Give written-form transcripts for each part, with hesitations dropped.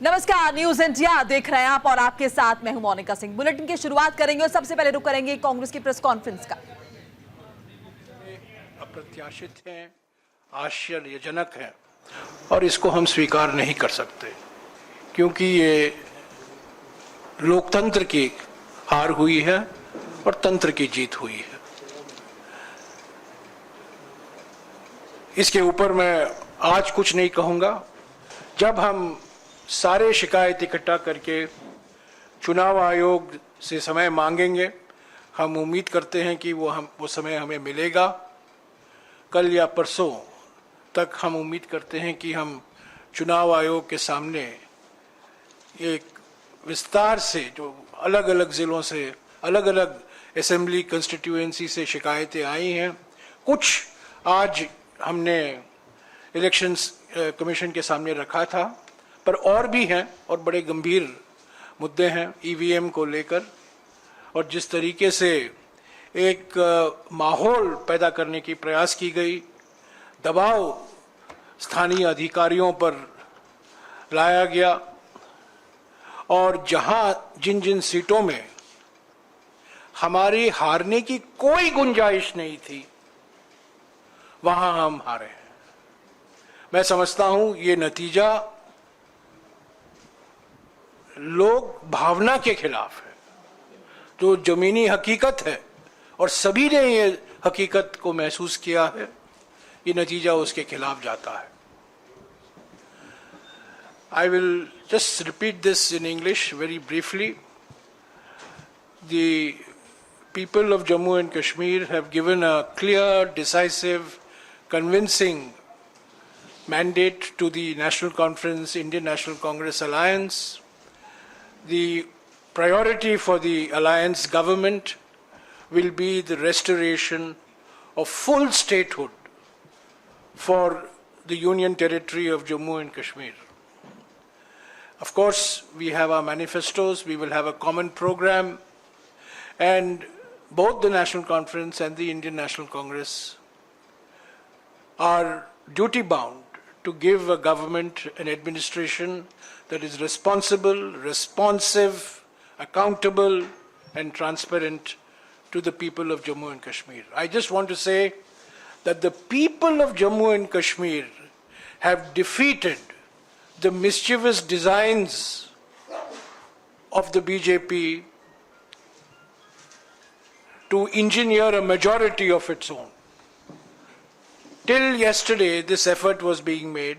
नमस्कार, news India देख रहे हैं आप और आपके साथ मैं हूं मोनिका सिंह। बुलेटिन की शुरुआत करेंगे और सबसे पहले रुक करेंगे कांग्रेस की प्रेस कॉन्फ्रेंस का। अप्रत्याशित है, आश्चर्यजनक है और इसको हम स्वीकार नहीं कर सकते, क्योंकि ये लोकतंत्र की हार हुई है और तंत्र की जीत हुई है। इसके ऊपर मैं आज कुछ नहीं कहूंगा। जब हम सारे शिकायत इकट्ठा करके चुनाव आयोग से समय मांगेंगे, हम उम्मीद करते हैं कि वो समय हमें मिलेगा। कल या परसों तक हम उम्मीद करते हैं कि हम चुनाव आयोग के सामने एक विस्तार से, जो अलग अलग ज़िलों से, अलग अलग असेंबली कंस्टिट्यूएंसी से शिकायतें आई हैं, कुछ आज हमने इलेक्शंस कमीशन के सामने रखा था, पर और भी हैं और बड़े गंभीर मुद्दे हैं ईवीएम को लेकर, और जिस तरीके से एक माहौल पैदा करने की प्रयास की गई, दबाव स्थानीय अधिकारियों पर लाया गया, और जहां जिन जिन सीटों में हमारी हारने की कोई गुंजाइश नहीं थी, वहां हम हारे हैं। मैं समझता हूं ये नतीजा लोक भावना के खिलाफ है। जो जमीनी हकीकत है और सभी ने ये हकीकत को महसूस किया है, ये नतीजा उसके खिलाफ जाता है। I will just repeat this in English very briefly. The people of Jammu and Kashmir have given a clear, decisive, convincing mandate to the National Conference, Indian National Congress Alliance. The priority for the alliance government will be the restoration of full statehood for the Union Territory of Jammu and Kashmir. Of course, we have our manifestos, we will have a common program, and both the National Conference and the Indian National Congress are duty-bound to give a government, an administration that is responsible, responsive, accountable, and transparent to the people of Jammu and Kashmir. I just want to say that the people of Jammu and Kashmir have defeated the mischievous designs of the BJP to engineer a majority of its own. Till yesterday, this effort was being made,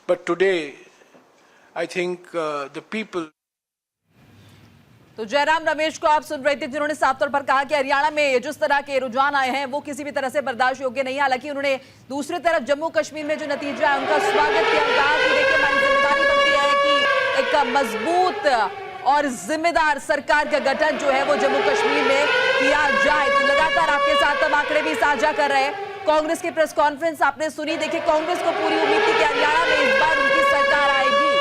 but today, I think the people. तो जयराम रमेश को आप सुन रहे थे, जिन्होंने साफ तौर पर कहा कि हरियाणा में जिस तरह के रुझान आए हैं वो किसी भी तरह से बर्दाश्त योग्य नहीं है। हालांकि उन्होंने दूसरी तरफ जम्मू कश्मीर में जो नतीजा है उनका स्वागत किया। कहा कि देखिए, हमारी जिम्मेदारी बनती है कि एक मजबूत और जिम्मेदार सरकार का गठन जो है वो जम्मू कश्मीर में किया जाए। तो लगातार आपके साथ हम आंकड़े भी साझा कर रहे हैं। कांग्रेस की प्रेस कॉन्फ्रेंस आपने सुनी। देखिए, कांग्रेस को पूरी उम्मीद थी कि हरियाणा में इस बार उनकी सरकार आएगी,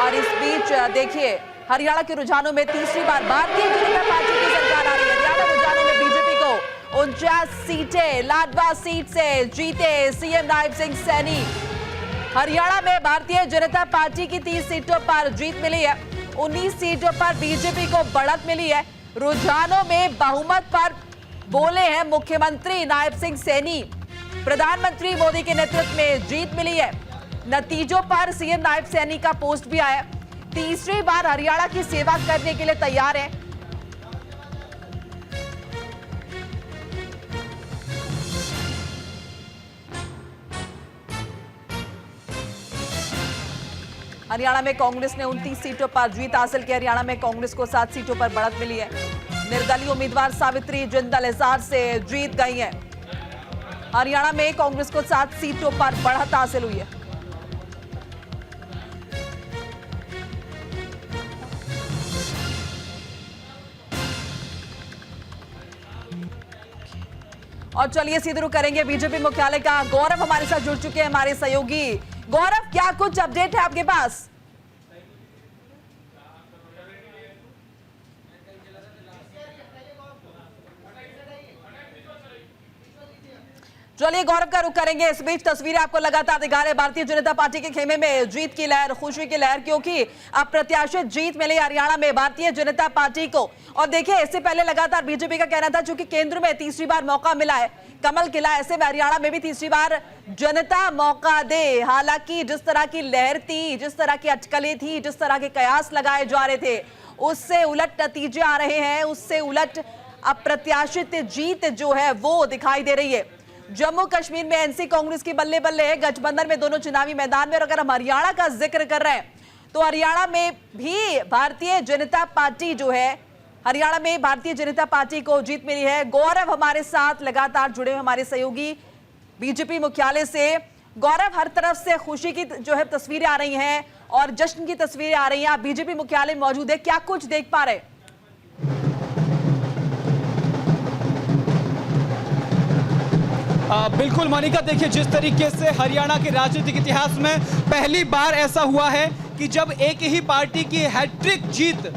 और इस बीच देखिए हरियाणा के रुझानों में तीसरी बार भारतीय जनता पार्टी की सरकार आ रही है। हरियाणा रुझानों में बीजेपी को 49 सीटें, लाडवा सीट से जीते सीएम नायब सिंह सैनी। हरियाणा में भारतीय जनता पार्टी की 30 सीटों पर जीत मिली है, 19 सीटों पर बीजेपी को बढ़त मिली है। रुझानों में बहुमत पर बोले हैं मुख्यमंत्री नायब सिंह सैनी। प्रधानमंत्री मोदी के नेतृत्व में जीत मिली है। नतीजों पर सीएम नायब सैनी का पोस्ट भी आया। तीसरी बार हरियाणा की सेवा करने के लिए तैयार है। हरियाणा में कांग्रेस ने 29 सीटों पर जीत हासिल की। हरियाणा में कांग्रेस को 7 सीटों पर बढ़त मिली है। निर्दलीय उम्मीदवार सावित्री जिंदल हिसार से जीत गई है। हरियाणा में कांग्रेस को 7 सीटों पर बढ़त हासिल हुई है। और चलिए सीधे रुख करेंगे बीजेपी मुख्यालय का। गौरव हमारे साथ जुड़ चुके हैं, हमारे सहयोगी। गौरव, क्या कुछ अपडेट है आपके पास? चलिए गौरव का रुख करेंगे। इस बीच तस्वीरें आपको लगातार दिखा रहे भारतीय जनता पार्टी के खेमे में जीत की लहर, खुशी की लहर, क्योंकि अप्रत्याशित जीत मिली हरियाणा में भारतीय जनता पार्टी को। और देखिए, इससे पहले लगातार बीजेपी का कहना था चूंकि केंद्र में तीसरी बार मौका मिला है, कमल खिला, ऐसे में हरियाणा में भी तीसरी बार जनता मौका दे। हालांकि जिस तरह की लहर थी, जिस तरह की अटकलें थी, जिस तरह के कयास लगाए जा रहे थे, उससे उलट नतीजे आ रहे हैं, उससे उलट अप्रत्याशित जीत जो है वो दिखाई दे रही है। जम्मू कश्मीर में एनसी कांग्रेस की बल्ले बल्ले है, गठबंधन में दोनों चुनावी मैदान में। और अगर हम हरियाणा का जिक्र कर रहे हैं तो हरियाणा में भी भारतीय जनता पार्टी जो है, हरियाणा में भारतीय जनता पार्टी को जीत मिली है। गौरव हमारे साथ लगातार जुड़े हुए हमारे सहयोगी बीजेपी मुख्यालय से। गौरव, हर तरफ से खुशी की जो है तस्वीरें आ रही हैं और जश्न की तस्वीरें आ रही हैं। आप बीजेपी मुख्यालय में मौजूद है, क्या कुछ देख पा रहे हैं? बिल्कुल मोनिका, देखिए जिस तरीके से हरियाणा के राजनीतिक इतिहास में पहली बार ऐसा हुआ है कि जब एक ही पार्टी की हैट्रिक जीत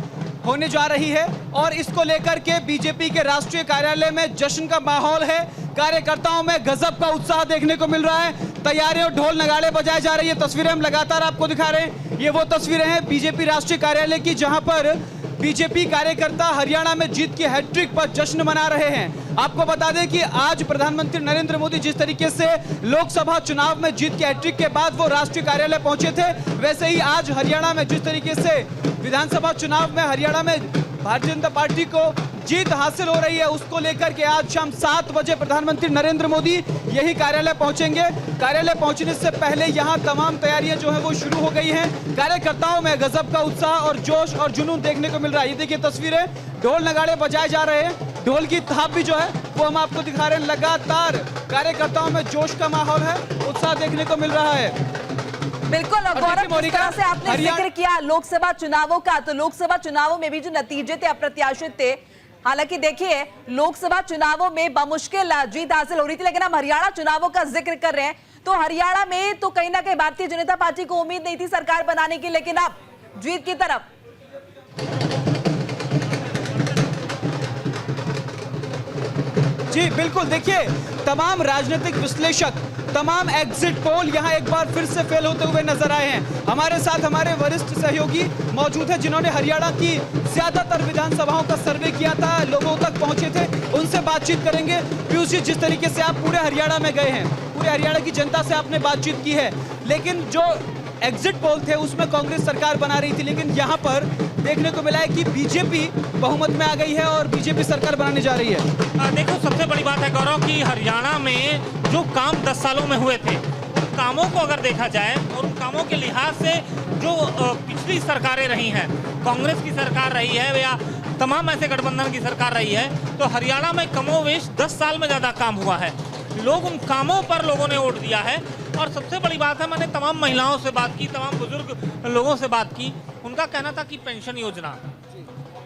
होने जा रही है और इसको लेकर के बीजेपी के राष्ट्रीय कार्यालय में जश्न का माहौल है। कार्यकर्ताओं में गजब का उत्साह देखने को मिल रहा है। तैयारियों, ढोल नगाड़े बजाए जा रही है। तस्वीरें हम लगातार आपको दिखा रहे हैं। ये वो तस्वीरें हैं बीजेपी राष्ट्रीय कार्यालय की, जहां पर बीजेपी कार्यकर्ता हरियाणा में जीत की हैट्रिक पर जश्न मना रहे हैं। आपको बता दें कि आज प्रधानमंत्री नरेंद्र मोदी जिस तरीके से लोकसभा चुनाव में जीत की हैट्रिक के बाद वो राष्ट्रीय कार्यालय पहुंचे थे, वैसे ही आज हरियाणा में जिस तरीके से विधानसभा चुनाव में हरियाणा में भारतीय जनता पार्टी को जीत हासिल हो रही है, उसको लेकर के आज शाम 7 बजे प्रधानमंत्री नरेंद्र मोदी यही कार्यालय पहुंचेंगे। कार्यालय पहुंचने से पहले यहां तमाम तैयारियां जो है वो शुरू हो गई हैं। कार्यकर्ताओं में गजब का उत्साह और जोश और जुनून देखने को मिल रहा है। ये देखिए तस्वीरें, ढोल नगाड़े बजाए जा रहे हैं। ढोल की थाप भी जो है वो हम आपको दिखा रहे हैं। लगातार कार्यकर्ताओं में जोश का माहौल है, उत्साह देखने को मिल रहा है। बिल्कुल। और गौरव, जिस तरह से आपने जिक्र किया लोकसभा चुनावों का, तो लोकसभा चुनावों में भी जो नतीजे थे अप्रत्याशित थे। हालांकि देखिए, लोकसभा चुनावों में बमुश्किल जीत हासिल हो रही थी, लेकिन हम हरियाणा चुनावों का जिक्र कर रहे हैं तो हरियाणा में तो कहीं ना कहीं भारतीय जनता पार्टी को उम्मीद नहीं थी सरकार बनाने की, लेकिन अब जीत की तरफ। जी बिल्कुल, देखिए तमाम राजनीतिक विश्लेषक, तमाम एग्जिट पोल यहां एक बार फिर से फेल होते हुए नजर आए हैं। हमारे साथ हमारे वरिष्ठ सहयोगी मौजूद हैं जिन्होंने हरियाणा की ज्यादातर विधानसभाओं का सर्वे किया था, लोगों तक पहुंचे थे, उनसे बातचीत करेंगे। पीयूष जी, जिस तरीके से आप पूरे हरियाणा में गए हैं, पूरे हरियाणा की जनता से आपने बातचीत की है, लेकिन जो एग्जिट पोल थे उसमें कांग्रेस सरकार बना रही थी, लेकिन यहाँ पर देखने को मिला है कि बीजेपी बहुमत में आ गई है और बीजेपी सरकार बनाने जा रही है। देखो, सबसे बड़ी बात है गौरव कि हरियाणा में जो काम 10 सालों में हुए थे, उन कामों को अगर देखा जाए और उन कामों के लिहाज से जो पिछली सरकारें रही हैं, कांग्रेस की सरकार रही है या तमाम ऐसे गठबंधन की सरकार रही है, तो हरियाणा में कमोवेश 10 साल में ज़्यादा काम हुआ है। लोग उन कामों पर लोगों ने वोट दिया है। और सबसे बड़ी बात है, मैंने तमाम महिलाओं से बात की, तमाम बुजुर्ग लोगों से बात की, उनका कहना था कि पेंशन योजना,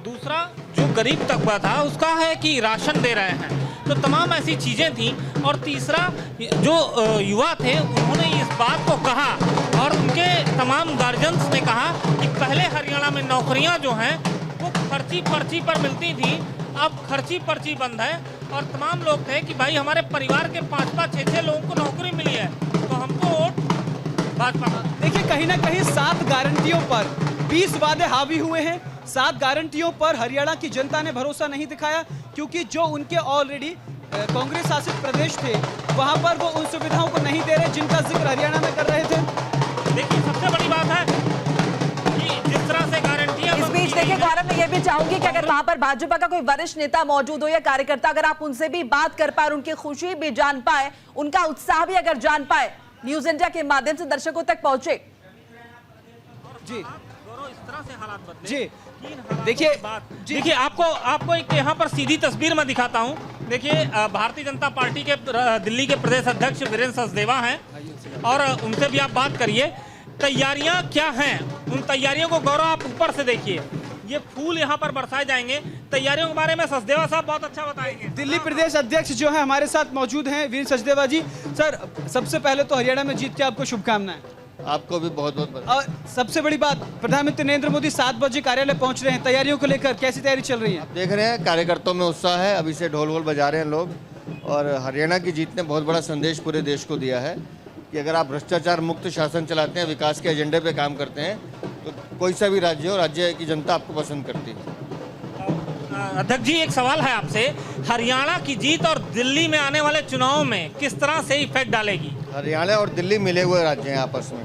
दूसरा जो गरीब तबका था उसका है कि राशन दे रहे हैं, तो तमाम ऐसी चीज़ें थी। और तीसरा जो युवा थे उन्होंने इस बात को कहा और उनके तमाम गार्जियंस ने कहा कि पहले हरियाणा में नौकरियां जो हैं वो खर्ची पर्ची पर मिलती थी, अब खर्ची पर्ची बंद है। और तमाम लोग थे कि भाई हमारे परिवार के 5-5, 6-6 लोगों को नौकरी मिली है, तो हमको वोट भाजपा को। देखिए कहीं ना कहीं 7 गारंटियों पर 20 वादे हावी हुए हैं। 7 गारंटियों पर हरियाणा की जनता ने भरोसा नहीं दिखाया, क्योंकि जो उनके ऑलरेडी कांग्रेस शासित प्रदेश थे वहां पर वो उन सुविधाओं को नहीं दे रहे जिनका जिक्र हरियाणा में कर रहे थे। देखिए सबसे बड़ी बात है कि जिस तरह से गारंटियां, इस बीच देखिए गौरव, मैं ये भी चाहूंगी कि अगर वहां पर भाजपा का कोई वरिष्ठ नेता मौजूद हो या कार्यकर्ता, अगर आप उनसे भी बात कर पाए, उनकी खुशी भी जान पाए, उनका उत्साह भी अगर जान पाए, न्यूज इंडिया के माध्यम से दर्शकों तक पहुंचे। जी इस तरह से हालात बदले। जी देखिए आपको एक यहाँ पर सीधी तस्वीर मैं दिखाता हूँ। देखिए भारतीय जनता पार्टी के दिल्ली के प्रदेश अध्यक्ष वीरेंद्र सचदेवा हैं और उनसे भी आप बात करिए। तैयारियां क्या हैं, उन तैयारियों को गौरव आप ऊपर से देखिए, ये फूल यहाँ पर बरसाए जाएंगे। तैयारियों के बारे में सचदेवा साहब बहुत अच्छा बताएंगे। दिल्ली प्रदेश अध्यक्ष जो है हमारे साथ मौजूद हैं, वीरेंद्र सचदेवा जी। सर, सबसे पहले तो हरियाणा में जीत के आपको शुभकामनाएं। आपको भी बहुत बहुत बधाई। और सबसे बड़ी बात, प्रधानमंत्री नरेंद्र मोदी 7 बजे कार्यालय पहुंच रहे हैं, तैयारियों को लेकर कैसी तैयारी चल रही है? देख रहे हैं कार्यकर्ताओं में उत्साह है, अभी से ढोल वोल बजा रहे हैं लोग और हरियाणा की जीत ने बहुत बड़ा संदेश पूरे देश को दिया है कि अगर आप भ्रष्टाचार मुक्त शासन चलाते हैं, विकास के एजेंडे पे काम करते हैं, तो कोई सा भी राज्य हो, राज्य की जनता आपको पसंद करती है। अध्यक्ष जी, एक सवाल है आपसे, हरियाणा की जीत और दिल्ली में आने वाले चुनाव में किस तरह से इफेक्ट डालेगी? हरियाणा और दिल्ली मिले हुए राज्य हैं आपस में,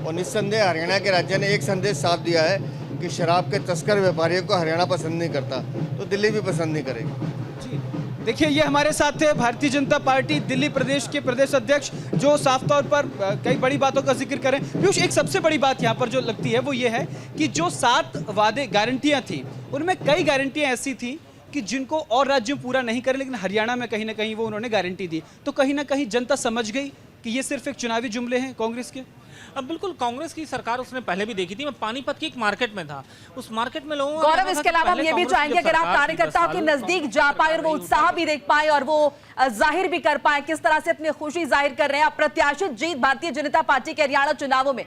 और निस्संदेह हरियाणा के राज्य ने एक संदेश साफ दिया है कि शराब के तस्कर व्यापारियों को हरियाणा पसंद नहीं करता, तो दिल्ली भी पसंद नहीं करेगी। जी देखिए, ये हमारे साथ थे भारतीय जनता पार्टी दिल्ली प्रदेश के प्रदेश अध्यक्ष, जो साफ तौर पर कई बड़ी बातों का जिक्र करें। पीयूष, एक सबसे बड़ी बात यहाँ पर जो लगती है वो ये है कि जो 7 वादे गारंटियाँ थी, उनमें कई गारंटियाँ ऐसी थी कि जिनको और राज्यों पूरा नहीं करे, लेकिन हरियाणा में कहीं ना कहीं वो उन्होंने गारंटी दी। तो कहीं ना कहीं जनता समझ गई कि ये सिर्फ एक चुनावी जुमले हैं कांग्रेस के। अब बिल्कुल, कांग्रेस की सरकार उसने पहले भी देखी थी। मैं पानीपत की एक मार्केट में था, उस मार्केट में लोगों गौरव, इसके अलावा हम ये भी चाहेंगे अगर आप कार्यकर्ताओं के नजदीक जा पाए और वो उत्साह भी देख पाए और वो जाहिर भी कर पाए, किस तरह से अपनी खुशी जाहिर कर रहे हैं अप्रत्याशित जीत भारतीय जनता पार्टी के हरियाणा चुनावों में।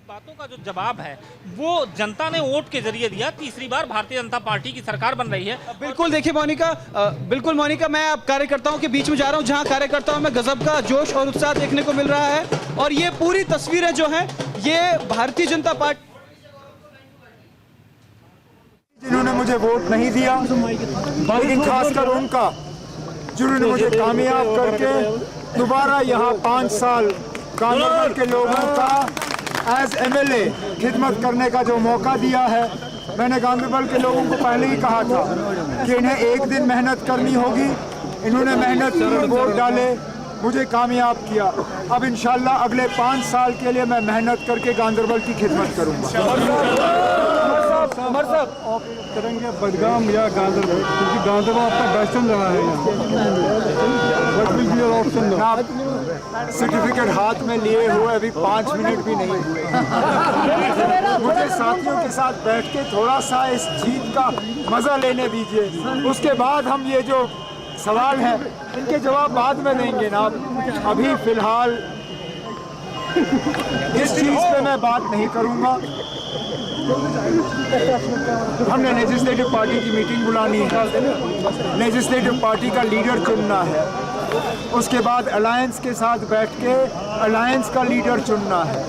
बातों का जो जवाब है वो जनता ने वोट के जरिए दिया। तीसरी बार भारतीय जनता पार्टी की सरकार बन रही है। बिल्कुल, देखिए मोनिका, मैं अब कार्यकर्ताओं के बीच में जा रहा हूं, जहां कार्यकर्ताओं में गजब का जोश और उत्साह देखने को मिल रहा है, और ये पूरी तस्वीरें जो हैं ये भारतीय जनता पार्टी, जिन्होंने मुझे वोट नहीं दिया, लेकिन खासकर उनका जिन्होंने मुझे कामयाब करके दोबारा यहाँ 5 साल गांधीनगर के लोगों का एज एमएलए खिदमत करने का जो मौका दिया है। मैंने गांधीनगर के लोगों को पहले ही कहा था कि इन्हें एक दिन मेहनत करनी होगी। इन्होंने मेहनत की, वोट डाले, मुझे कामयाब किया। अब इंशाल्लाह अगले 5 साल के लिए मैं मेहनत करके गांधीनगर की खिदमत करूँगा। आप करेंगे बडगाम या गांधीनगर, क्योंकि गांधीनगर आपका बैसन रहा है यहाँ। सर्टिफिकेट हाथ में लिए हुए अभी 5 मिनट भी नहीं हुए। मुझे साथियों के साथ बैठ के थोड़ा सा इस जीत का मजा लेने दीजिए, उसके बाद हम ये जो सवाल हैं इनके जवाब बाद में देंगे ना। अभी फिलहाल इस चीज पे मैं बात नहीं करूंगा। हमने लेजिस्लेटिव पार्टी की मीटिंग बुलानी है, लेजिस्लेटिव पार्टी का लीडर चुनना है, उसके बाद अलायंस के साथ बैठ के अलायंस का लीडर चुनना है।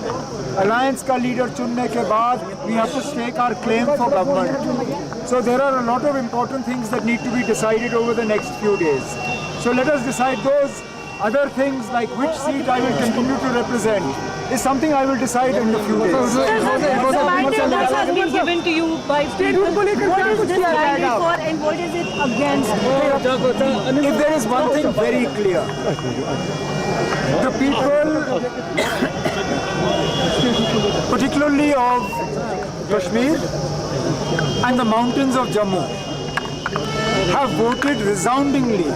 अलायंस का लीडर चुनने के बाद we have to stake our claim for government. So there are a lot of important things that need to be decided over the next few days. So let us decide those other things, like which seat I will continue to represent is something I will decide in the few days. The mandate that has been given to you by people, what is this mandate for and what is it against? If there is one thing very clear, the people, particularly of Kashmir and the mountains of Jammu, have voted resoundingly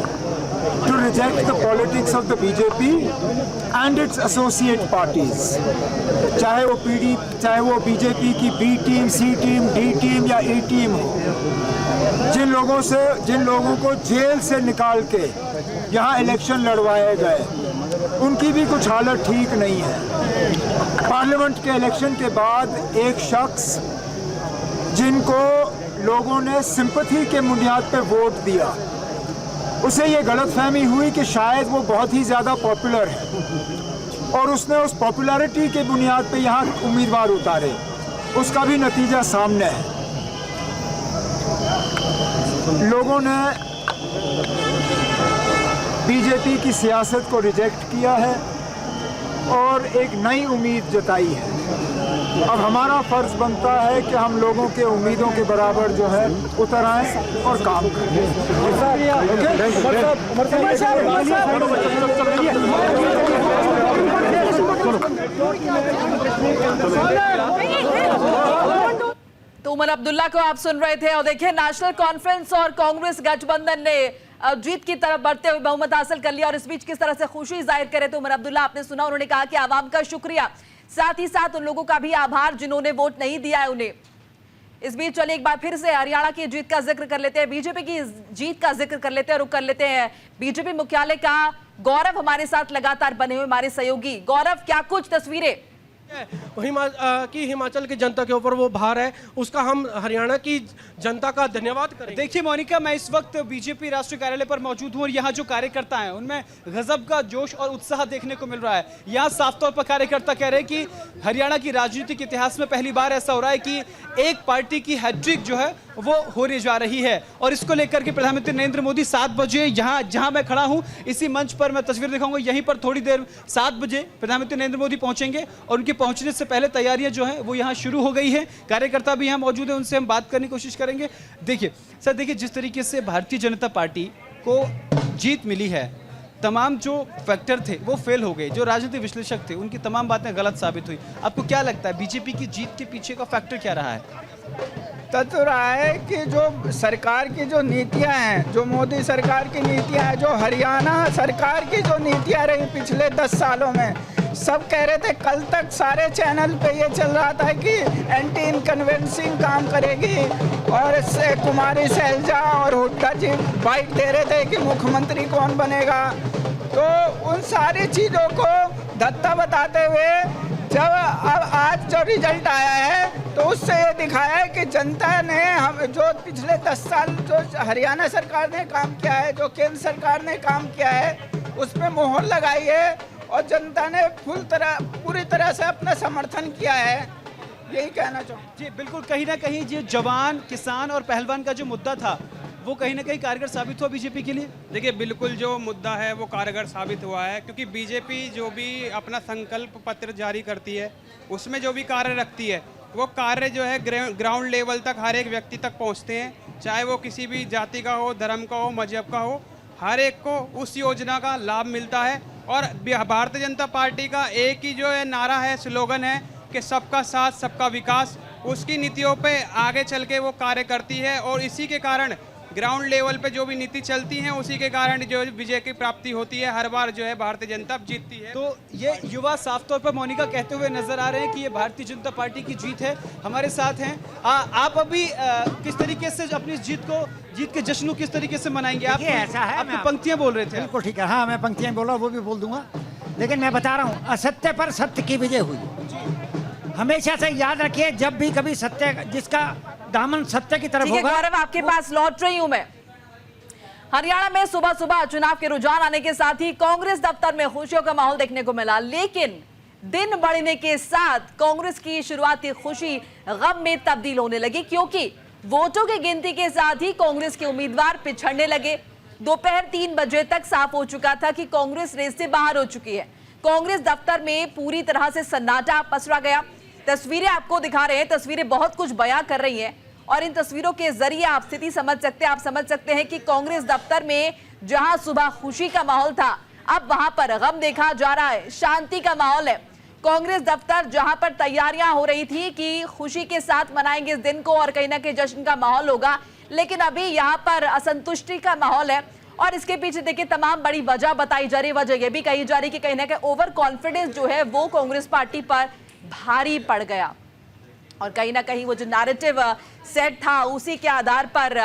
to reject the politics of the BJP and its associate parties. चाहे वो BJP की B team, C team, D team या E team हो, जिन लोगों को jail से निकाल के यहाँ इलेक्शन लड़वाए गए, उनकी भी कुछ हालत ठीक नहीं है। पार्लियामेंट के इलेक्शन के बाद एक शख्स जिनको लोगों ने सिंपैथी के बुनियाद पे वोट दिया, उसे ये गलतफहमी हुई कि शायद वो बहुत ही ज़्यादा पॉपुलर है और उसने उस पॉपुलैरिटी के बुनियाद पे यहाँ उम्मीदवार उतारे। उसका भी नतीजा सामने है। लोगों ने बीजेपी की सियासत को रिजेक्ट किया है और एक नई उम्मीद जताई है। अब हमारा फर्ज बनता है कि हम लोगों के उम्मीदों के बराबर जो है उतर आएं और काम करें। तो उमर अब्दुल्ला को आप सुन रहे थे। और देखिए, नेशनल कॉन्फ्रेंस और कांग्रेस गठबंधन ने जीत की तरफ बढ़ते हुए बहुमत हासिल कर लिया और इस बीच किस तरह से खुशी जाहिर करे तो उमर अब्दुल्ला आपने सुना, उन्होंने कहा कि आवाम का शुक्रिया, साथ ही साथ उन लोगों का भी आभार जिन्होंने वोट नहीं दिया है उन्हें। इस बीच चलिए एक बार फिर से हरियाणा की जीत का जिक्र कर लेते हैं, बीजेपी की जीत का जिक्र कर लेते हैं, रुक कर लेते हैं बीजेपी मुख्यालय का। गौरव हमारे साथ लगातार बने हुए हमारे सहयोगी। गौरव, क्या कुछ तस्वीरें? हिमाचल की जनता के ऊपर वो भार है, उसका हम हरियाणा की जनता का धन्यवाद करेंगे। देखिए मोनिका, मैं इस वक्त बीजेपी राष्ट्रीय कार्यालय पर मौजूद हूं और यहाँ जो कार्यकर्ता हैं उनमें गजब का जोश और उत्साह देखने को मिल रहा है। यहाँ साफ तौर पर कार्यकर्ता कह रहे हैं कि हरियाणा की राजनीतिक इतिहास में पहली बार ऐसा हो रहा है कि एक पार्टी की हैट्रिक जो है वो होने जा रही है। और इसको लेकर के प्रधानमंत्री नरेंद्र मोदी 7 बजे जहां मैं खड़ा हूं इसी मंच पर मैं तस्वीर दिखाऊंगा, यहीं पर थोड़ी देर 7 बजे प्रधानमंत्री नरेंद्र मोदी पहुंचेंगे और उनके पहुंचने से पहले तैयारियां जो है वो यहां शुरू हो गई है। कार्यकर्ता भी यहां मौजूद है, उनसे हम बात करने की कोशिश करेंगे। देखिए सर, देखिए जिस तरीके से भारतीय जनता पार्टी को जीत मिली है, तमाम जो फैक्टर थे वो फेल हो गए, जो राजनीतिक विश्लेषक थे उनकी तमाम बातें गलत साबित हुई। आपको क्या लगता है बीजेपी की जीत के पीछे का फैक्टर क्या रहा है? तो रहा है कि जो सरकार की जो नीतियां हैं, जो मोदी सरकार की नीतियां हैं, जो हरियाणा सरकार की जो नीतियां रही पिछले 10 सालों में, सब कह रहे थे, कल तक सारे चैनल पे ये चल रहा था कि एंटी इनकन्वेंसिंग काम करेगी और कुमारी शैलजा और हुड्डा जी बाइट दे रहे थे कि मुख्यमंत्री कौन बनेगा। तो उन सारी चीज़ों को धत्ता बताते हुए जब अब आज जो रिजल्ट आया है तो उससे ये दिखाया है कि जनता ने हम जो पिछले 10 साल जो हरियाणा सरकार ने काम किया है, जो केंद्र सरकार ने काम किया है, उसमें मोहर लगाई है और जनता ने पूरी तरह से अपना समर्थन किया है। यही कहना चाहूँ। जी बिल्कुल, कहीं ना कहीं ये जवान, किसान और पहलवान का जो मुद्दा था वो कहीं ना कहीं कारगर साबित हुआ बीजेपी के लिए। देखिए बिल्कुल जो मुद्दा है वो कारगर साबित हुआ है, क्योंकि बीजेपी जो भी अपना संकल्प पत्र जारी करती है उसमें जो भी कार्य रखती है वो कार्य जो है ग्राउंड लेवल तक हर एक व्यक्ति तक पहुंचते हैं, चाहे वो किसी भी जाति का हो, धर्म का हो, मजहब का हो, हर एक को उस योजना का लाभ मिलता है। और भारतीय जनता पार्टी का एक ही जो है नारा है, स्लोगन है कि सबका साथ सबका विकास। उसकी नीतियों पे आगे चल के वो कार्य करती है और इसी के कारण ग्राउंड लेवल पे जो भी नीति चलती हैं उसी के कारण जो विजय की प्राप्ति होती है। हर बार जो है भारतीय जनता जीतती है। तो ये युवा साफ तौर पर मोनिका कहते हुए नजर आ रहे हैं कि ये भारतीय जनता पार्टी की जीत है। हमारे साथ हैं आप अभी किस तरीके से अपनी जीत के जश्न को किस तरीके से मनाएंगे? आप ऐसा है, आप पंक्तियां बोल रहे थे। बिल्कुल ठीक है, हाँ मैं पंक्तियां बोल रहा हूँ, वो भी बोल दूंगा, लेकिन मैं बता रहा हूँ असत्य पर सत्य की विजय हुई। हमेशा से याद रखिए, जब भी कभी सत्य, जिसका दामन सत्य की तरफ होगा। गौरव आपके पास लौट रही हूं मैं। हरियाणा में सुबह सुबह चुनाव के रुझान आने के साथ ही कांग्रेस दफ्तर में खुशियों का माहौल देखने को मिला, लेकिन दिन बढ़ने के साथ कांग्रेस की शुरुआती खुशी गम में तब्दील होने लगी, क्योंकि वोटों की गिनती के साथ ही कांग्रेस के उम्मीदवार पिछड़ने लगे। दोपहर 3 बजे तक साफ हो चुका था कि कांग्रेस रेस से बाहर हो चुकी है। कांग्रेस दफ्तर में पूरी तरह से सन्नाटा पसरा गया। तस्वीरें आपको दिखा रहे हैं, तस्वीरें बहुत कुछ बयां कर रही हैं और इन तस्वीरों के जरिए आप स्थिति समझ सकते हैं। आप समझ सकते हैं कि कांग्रेस दफ्तर में जहां सुबह खुशी का माहौल था, अब वहां पर गम देखा जा रहा है, शांति का माहौल है। कांग्रेस दफ्तर जहां पर तैयारियां हो रही थी कि खुशी के साथ मनाएंगे इस दिन को और कहीं ना कहीं जश्न का माहौल होगा, लेकिन अभी यहाँ पर असंतुष्टि का माहौल है। और इसके पीछे देखिए तमाम बड़ी वजह बताई जा रही है। वजह यह भी कही जा रही है कि कहीं ना कहीं ओवर कॉन्फिडेंस जो है वो कांग्रेस पार्टी पर भारी पड़ गया और कहीं ना कहीं वो जो नैरेटिव सेट था उसी के आधार पर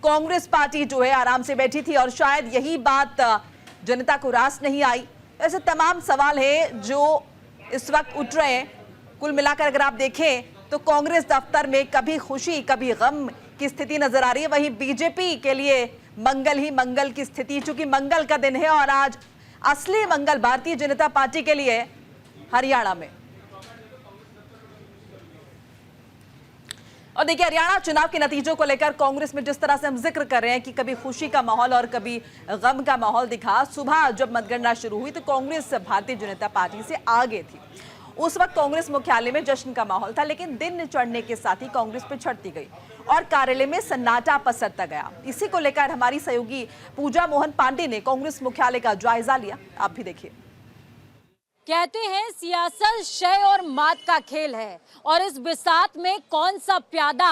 कांग्रेस पार्टी जो है आराम से बैठी थी और शायद यही बात जनता को रास नहीं आई। ऐसे तमाम सवाल है जो इस वक्त उठ रहे हैं। कुल मिलाकर अगर आप देखें तो कांग्रेस दफ्तर में कभी खुशी कभी गम की स्थिति नजर आ रही है। वहीं बीजेपी के लिए मंगल ही मंगल की स्थिति, चूंकि मंगल का दिन है और आज असली मंगल भारतीय जनता पार्टी के लिए हरियाणा में। और देखिए हरियाणा चुनाव के नतीजों को लेकर कांग्रेस में जिस तरह से हम जिक्र कर रहे हैं कि कभी खुशी का माहौल और कभी गम का माहौल दिखा। सुबह जब मतगणना शुरू हुई तो कांग्रेस भारतीय जनता पार्टी से आगे थी। उस वक्त कांग्रेस मुख्यालय में जश्न का माहौल था, लेकिन दिन चढ़ने के साथ ही कांग्रेस पिछड़ती गई और कार्यालय में सन्नाटा पसरता गया। इसी को लेकर हमारी सहयोगी पूजा मोहन पांडे ने कांग्रेस मुख्यालय का जायजा लिया। आप भी देखिए। कहते हैं सियासत शय और मात का खेल है और इस बिसात में कौन सा प्यादा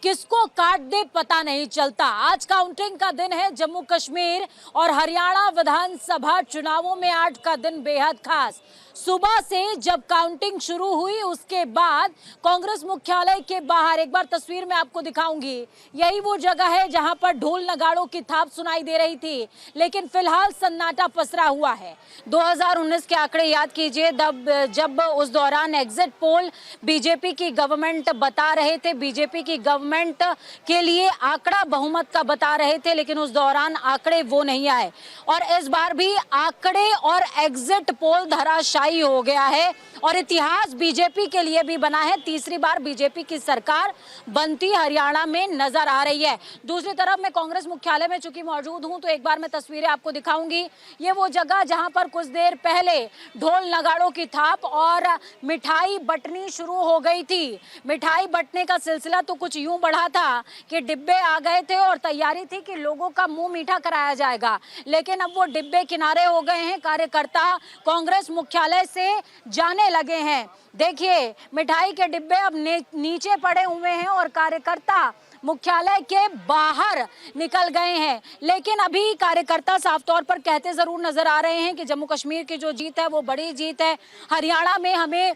किसको काट दे पता नहीं चलता। आज काउंटिंग का दिन है जम्मू कश्मीर और हरियाणा विधानसभा चुनावों में 8 का दिन बेहद खास। सुबह से जब काउंटिंग शुरू हुई उसके बाद कांग्रेस मुख्यालय के बाहर, एक बार तस्वीर में आपको दिखाऊंगी, यही वो जगह है जहां पर ढोल नगाड़ों की थाप सुनाई दे रही थी, लेकिन फिलहाल सन्नाटा पसरा हुआ है। 2019 के आंकड़े याद कीजिए, जब उस दौरान एग्जिट पोल बीजेपी की गवर्नमेंट बता रहे थे, बीजेपी की गवर्नमेंट के लिए आंकड़ा बहुमत का बता रहे थे, लेकिन उस दौरान आंकड़े वो नहीं आए। और इस बार भी आंकड़े और एग्जिट पोल धराशायी हो गया है और इतिहास बीजेपी के लिए भी बना है। तीसरी बार बीजेपी की सरकार बनती हरियाणा में नजर आ रही है। दूसरी तरफ मैं कांग्रेस मुख्यालय में चूंकि मौजूद हूं तो एक बार मैं तस्वीरें आपको दिखाऊंगी। ये वो जगह जहां पर कुछ देर पहले ढोल नगाड़ों की थाप और मिठाई बंटनी शुरू हो गई थी। मिठाई बंटने का सिलसिला तो कुछ यूं बढ़ा था कि डिब्बे आ गए थे और तैयारी थी कि लोगों का मुंह मीठा कराया जाएगा, लेकिन अब वो डिब्बे किनारे हो गए हैं। कार्यकर्ता कांग्रेस मुख्यालय से जाने लगे हैं। देखिए, मिठाई के डिब्बे अब नीचे पड़े हुए हैं और कार्यकर्ता मुख्यालय के बाहर निकल गए हैं। लेकिन अभी कार्यकर्ता साफ तौर पर कहते जरूर नजर आ रहे हैं कि जम्मू कश्मीर की जो जीत है वो बड़ी जीत है। हरियाणा में हमें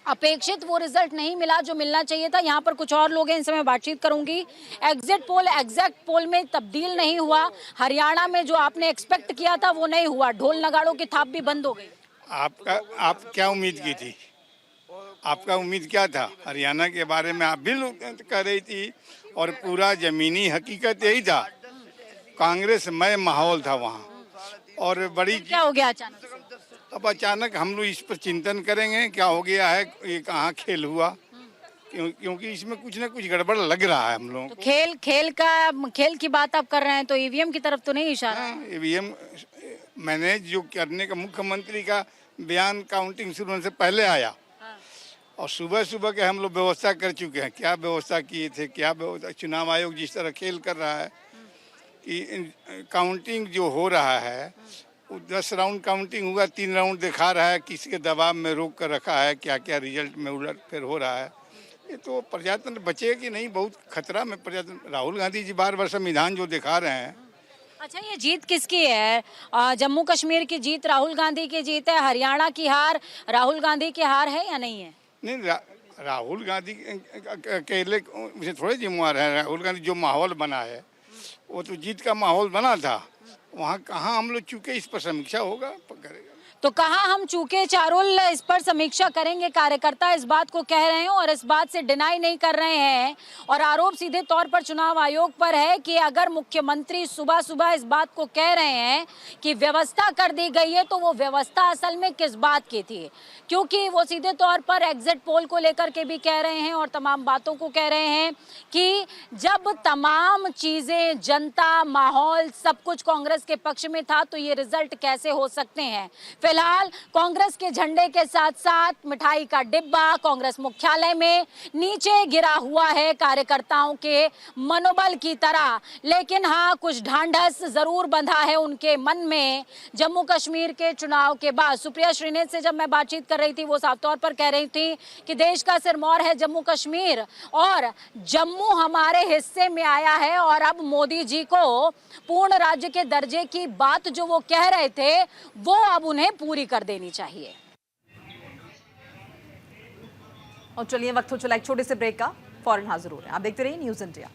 अपेक्षित वो रिजल्ट नहीं मिला जो मिलना चाहिए था। यहाँ पर कुछ और लोग हैं, इनसे मैं बातचीत करूंगी। एग्जिट पोल एग्जैक्ट पोल में तब्दील नहीं हुआ। हरियाणा में जो आपने एक्सपेक्ट किया था वो नहीं हुआ। ढोल नगाड़ों की थाप भी बंद हो गई। आप क्या उम्मीद की थी? आपका उम्मीद क्या था? हरियाणा के बारे में आप भी कह रही थी और पूरा जमीनी हकीकत यही था। कांग्रेसमय माहौल था वहाँ और बड़ी क्या हो गया अचानक? अब अचानक हम लोग इस पर चिंतन करेंगे क्या हो गया है, ये कहाँ खेल हुआ, क्योंकि इसमें कुछ ना कुछ गड़बड़ लग रहा है हम लोगों को। खेल की बात आप कर रहे हैं तो ईवीएम की तरफ तो नहीं इशारा? ईवीएम मैनेज जो करने का मुख्यमंत्री का बयान काउंटिंग शुरू होने से पहले आया और सुबह सुबह के हम लोग व्यवस्था कर चुके हैं। क्या व्यवस्था किए थे, क्या व्यवस्था, चुनाव आयोग जिस तरह खेल कर रहा है कि काउंटिंग जो हो रहा है 10 राउंड काउंटिंग हुआ, 3 राउंड दिखा रहा है, किसके दबाव में रोक कर रखा है, क्या क्या रिजल्ट में उलट फिर हो रहा है। ये तो प्रजातंत्र बचेगा कि नहीं, बहुत खतरा में प्रजातंत्र। राहुल गांधी जी बार संविधान जो दिखा रहे हैं। अच्छा, ये जीत किसकी है? जम्मू कश्मीर की जीत राहुल गांधी की जीत है, हरियाणा की हार राहुल गांधी की हार है या नहीं है? नहीं, राहुल गांधी अकेले मुझे थोड़े जिम्मेवार है। राहुल गांधी जो माहौल बना है वो तो जीत का माहौल बना था। वहाँ कहाँ हम लोग चूके, इस पर समीक्षा होगा, करेगा। तो कहाँ हम चूके चारुल, इस पर समीक्षा करेंगे। कार्यकर्ता इस बात को कह रहे हैं और इस बात से डिनाई नहीं कर रहे हैं और आरोप सीधे तौर पर चुनाव आयोग पर है कि अगर मुख्यमंत्री सुबह सुबह इस बात को कह रहे हैं कि व्यवस्था कर दी गई है तो वो व्यवस्था असल में किस बात की थी, क्योंकि वो सीधे तौर पर एग्जिट पोल को लेकर के भी कह रहे हैं और तमाम बातों को कह रहे हैं कि जब तमाम चीजें, जनता, माहौल सब कुछ कांग्रेस के पक्ष में था तो ये रिजल्ट कैसे हो सकते हैं। फिलहाल कांग्रेस के झंडे के साथ साथ मिठाई का डिब्बा कांग्रेस मुख्यालय में नीचे गिरा हुआ है कार्यकर्ताओं के मनोबल की तरह, लेकिन हाँ, कुछ ढांढस जरूर बंधा है उनके मन में जम्मू कश्मीर के चुनाव के बाद। सुप्रिया श्रीनेत से जब मैं बातचीत कर रही थी वो साफ तौर पर कह रही थी कि देश का सिरमौर है जम्मू कश्मीर और जम्मू हमारे हिस्से में आया है और अब मोदी जी को पूर्ण राज्य के दर्जे की बात जो वो कह रहे थे वो अब उन्हें पूरी कर देनी चाहिए। और चलिए, वक्त हो चला एक छोटे से ब्रेक का, फौरन हाजिर हो रहे हैं। आप देखते रहिए न्यूज़ इंडिया।